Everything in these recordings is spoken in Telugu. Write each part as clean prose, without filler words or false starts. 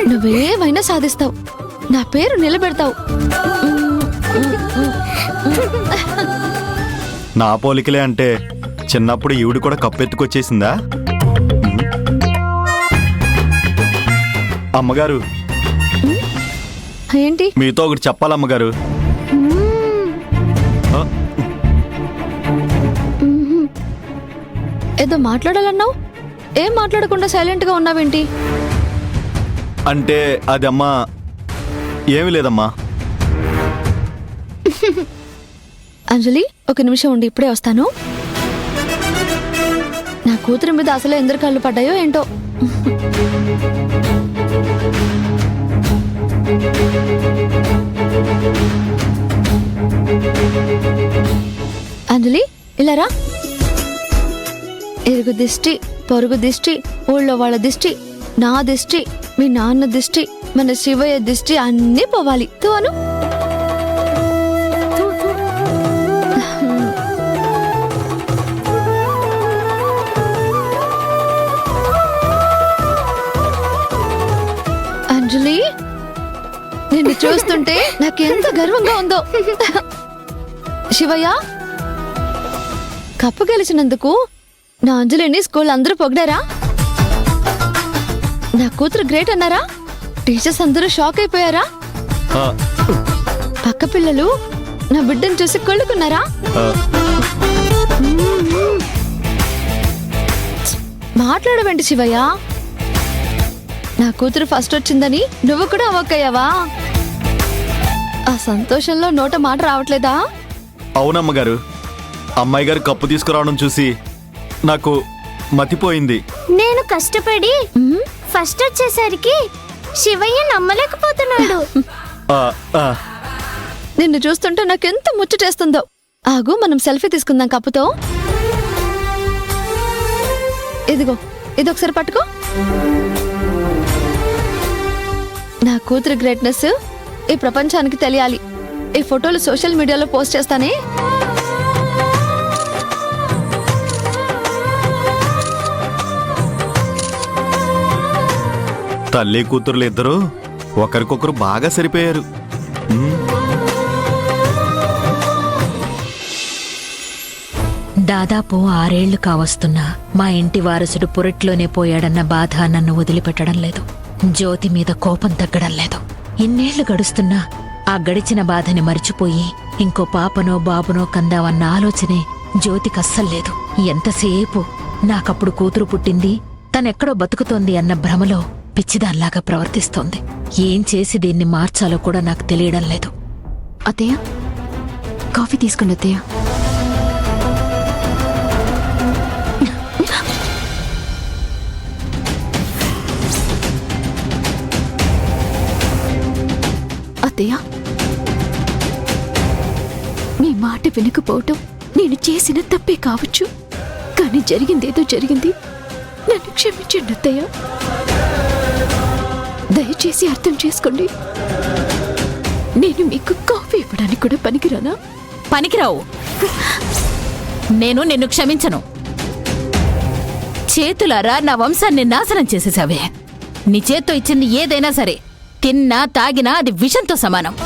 నువ్వేమైనా సాధిస్తావు, నా పేరు నిలబెడతావు. నా పోలికలే అంటే చిన్నప్పుడు ఈవిడ కూడా కప్పెత్తుకొచ్చేసిందా? అమ్మగారు, ఏంటి? మీతో ఒకటి చెప్పాలమ్మగారు. ఏదో మాట్లాడాలన్నావు, ఏం మాట్లాడకుండా సైలెంట్ గా ఉన్నావేంటి? అంటే అది అమ్మా, ఏమీ లేదమ్మా. అంజలి, ఒక నిమిషం ఉండి ఇప్పుడే వస్తాను. నా కూతురి మీద అసలు ఎందరు కళ్ళు పడ్డాయో ఏంటో. అంజలి, ఇలా రా. ఇరుగు దిష్టి, పొరుగు దిష్టి, ఊళ్ళో వాళ్ళ దిష్టి, నా దిష్టి, మీ నాన్న దిష్టి, మన శివయ్య దిష్టి అన్నీ పోవాలి. తోను అంజలి, నిన్ను చూస్తుంటే నాకెంత గర్వంగా ఉందో. శివయ్య, కప్పు గెలిచినందుకు నా అంజలిని స్కూల్ అందరూ పొగిడారా? నా కూతురు గ్రేట్ అన్నారా? టీచర్స్ అందరూ షాక్ అయిపోయారా? పక్క పిల్లలు నా బిడ్డను చూసి కొళ్ళుకున్నారా? మాట్లాడవేంటి శివయ్య? నా కూతురు ఫస్ట్ వచ్చిందని నువ్వు కూడా అవ్వక్కయ్యావా? ఆ సంతోషంలో నోట మాట రావట్లేదా? అవునమ్మగారు, అమ్మాయి గారు కప్పు తీసుకురావడం చూసి నాకు మతిపోయింది. నేను కష్టపడి ఫస్ట్ వచ్చేసరికి శివయ్య నమ్మలేకపోతున్నాడు. నిన్ను చూస్తుంటే నాకెంత ముచ్చటేస్తుందో. ఆగు, మనం సెల్ఫీ తీసుకుందాం కప్పుతో. ఇదిగో, ఇదొకసారి పట్టుకో. నా కూతురు గ్రేట్నెస్ ఈ ప్రపంచానికి తెలియాలి. ఈ ఫోటోలు సోషల్ మీడియాలో పోస్ట్ చేస్తానే. తల్లి కూతురులు ఇద్దరు ఒకరికొకరు బాగా సరిపోయారు. దాదాపు 6 ఏళ్లు కావస్తున్నా మా ఇంటి వారసుడు పురట్లోనే పోయాడన్న బాధ నన్ను వదిలిపెట్టడం లేదు. జ్యోతి మీద కోపం తగ్గడం లేదు. ఇన్నేళ్లు గడుస్తున్నా ఆ గడిచిన బాధని మరిచిపోయి ఇంకో పాపనో బాబునో కందావన్న ఆలోచనే జ్యోతికస్సల్లేదు. ఎంతసేపు నాకప్పుడు కూతురు పుట్టింది, తనెక్కడో బతుకుతోంది అన్న భ్రమలో పిచ్చిదాల్లాగా ప్రవర్తిస్తోంది. ఏం చేసి దీన్ని మార్చాలో కూడా నాకు తెలియడం లేదు. అత్తయ్య, కాఫీ తీసుకోండి అత్తయ్య. అత్తయ్య, మీ మాట వినకపోవటం నేను చేసిన తప్పే కావచ్చు, కానీ జరిగిందేదో జరిగింది. నన్ను క్షమించండి అత్తయ్య. దయచేసి అర్థం చేసుకోండి. నేను మీకు కాఫీ ఇవ్వడానికి కూడా పనికిరానా? పనికిరావు. నేను నిన్ను క్షమించను. చేతులారా నా వంశాన్ని నాశనం చేసేసావే. నీ చేత్తో ఇచ్చింది ఏదైనా సరే తిన్నా తాగినా అది విషంతో సమానం.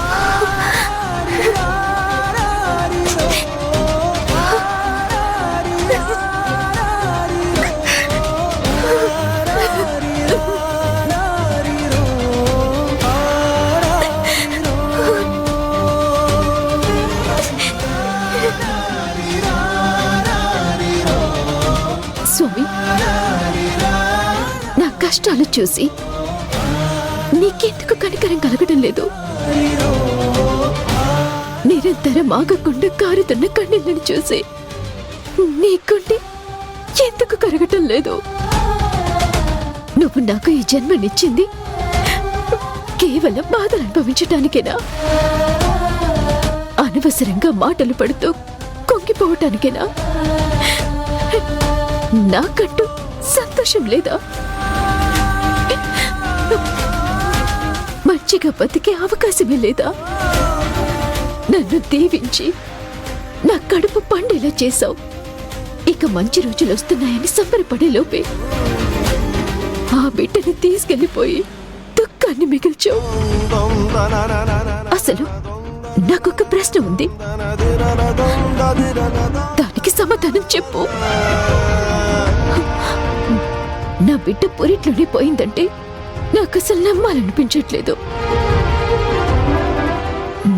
స్వామి, నా కష్టాలు చూసి నీకెందుకు కనికరం కలగడం లేదు? నిరంతరం ఆగకుండా కారుతున్న కన్నీళ్ళని చూసి నీకుండి ఎందుకు కరగటం లేదు? నువ్వు నాకు ఈ జన్మనిచ్చింది కేవలం బాధలు అనుభవించటానికేనా? అనవసరంగా మాటలు పడుతూ కొంగిపోవటానికేనా? నాకంటూ సంతోషం లేదా? మంచిగా బతికే అవకాశమే లేదా? నన్ను దీవించి నా కడుపు పండేలా చేశావు. ఇక మంచి రోజులు వస్తున్నాయని సంబరపడే లోపే ఆ బిడ్డను తీసుకెళ్లిపోయి దుఃఖాన్ని మౌనాన్ని మిగిల్చావు. అసలు నాకొక ప్రశ్న ఉంది, దానికి సమాధానం చెప్పు. నా బిడ్డ పురిట్లోనే పోయిందంటే నాకు అసలు నమ్మాలనిపించట్లేదు.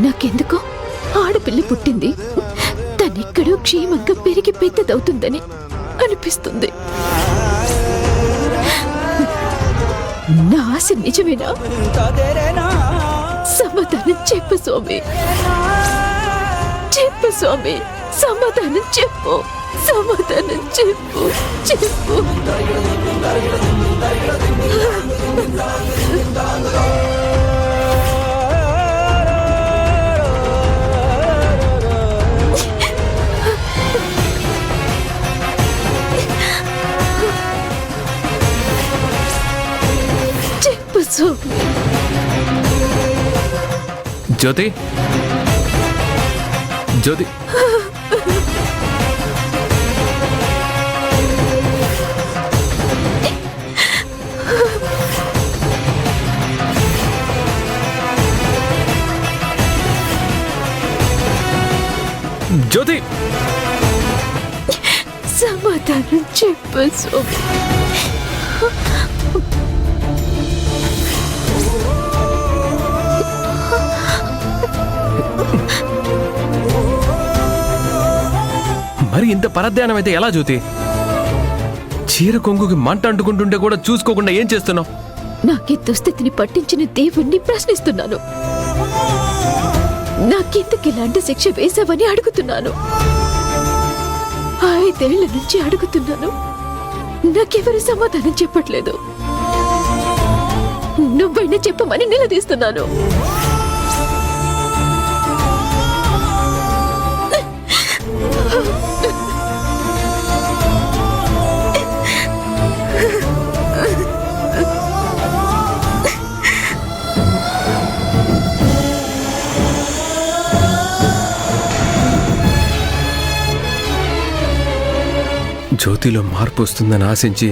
నాకెందుకో ఆడపిల్ల పుట్టింది, తనెక్కడో క్షేమంగా పెరిగి పెద్దదవుతుందని అనిపిస్తుంది. నా ఆశ నిజమేనా? సమాధానం చెప్పు స్వామి, చెప్పు స్వామి, సమాధానం చెప్పు, సమాధానం చెప్పు, చెప్పు. చెప్పు స్వామి. జ్యోతి, జ్యోతి, జ్యోతి, సమాధానం చెప్పు స్వామి. మరి ఇంత పరధ్యానం అయితే ఎలా జ్యోతి? చీర కొంగుకి మంట అంటుకుంటుంటే కూడా చూసుకోకుండా ఏం చేస్తున్నావు? నాకీ దుస్థితిని పట్టించిన దేవుణ్ణి ప్రశ్నిస్తున్నాను. నాకెందుకు ఇలాంటి శిక్ష వేశావని అడుగుతున్నాను. 5 ఏళ్ల నుంచి అడుగుతున్నాను, నాకెవరు సమాధానం చెప్పట్లేదు. నువ్వైనా చెప్పమని నిలదీస్తున్నాను. జ్యోతిలో మార్పు వస్తుందని ఆశించి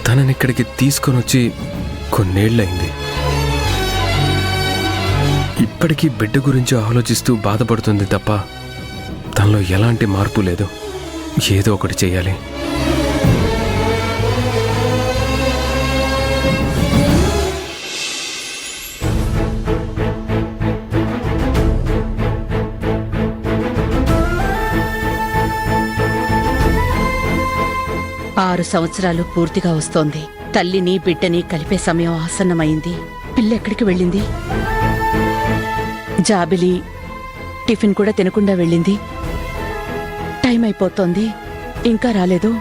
తనని ఇక్కడికి తీసుకొని వచ్చి కొన్నేళ్లయింది. ఇప్పటికీ బిడ్డ గురించి ఆలోచిస్తూ బాధపడుతుంది తప్ప తనలో ఎలాంటి మార్పు లేదు. ఏదో ఒకటి చెయ్యాలి. ఆరు సంవత్సరాలు పూర్తిగా వస్తోంది. తల్లిని బిడ్డని కలిపే సమయం ఆసన్నమైంది. పిల్ల ఎక్కడికి వెళ్ళింది? జాబిలి టిఫిన్ కూడా తినకుండా వెళ్ళింది. టైం అయిపోతోంది, ఇంకా రాలేదు.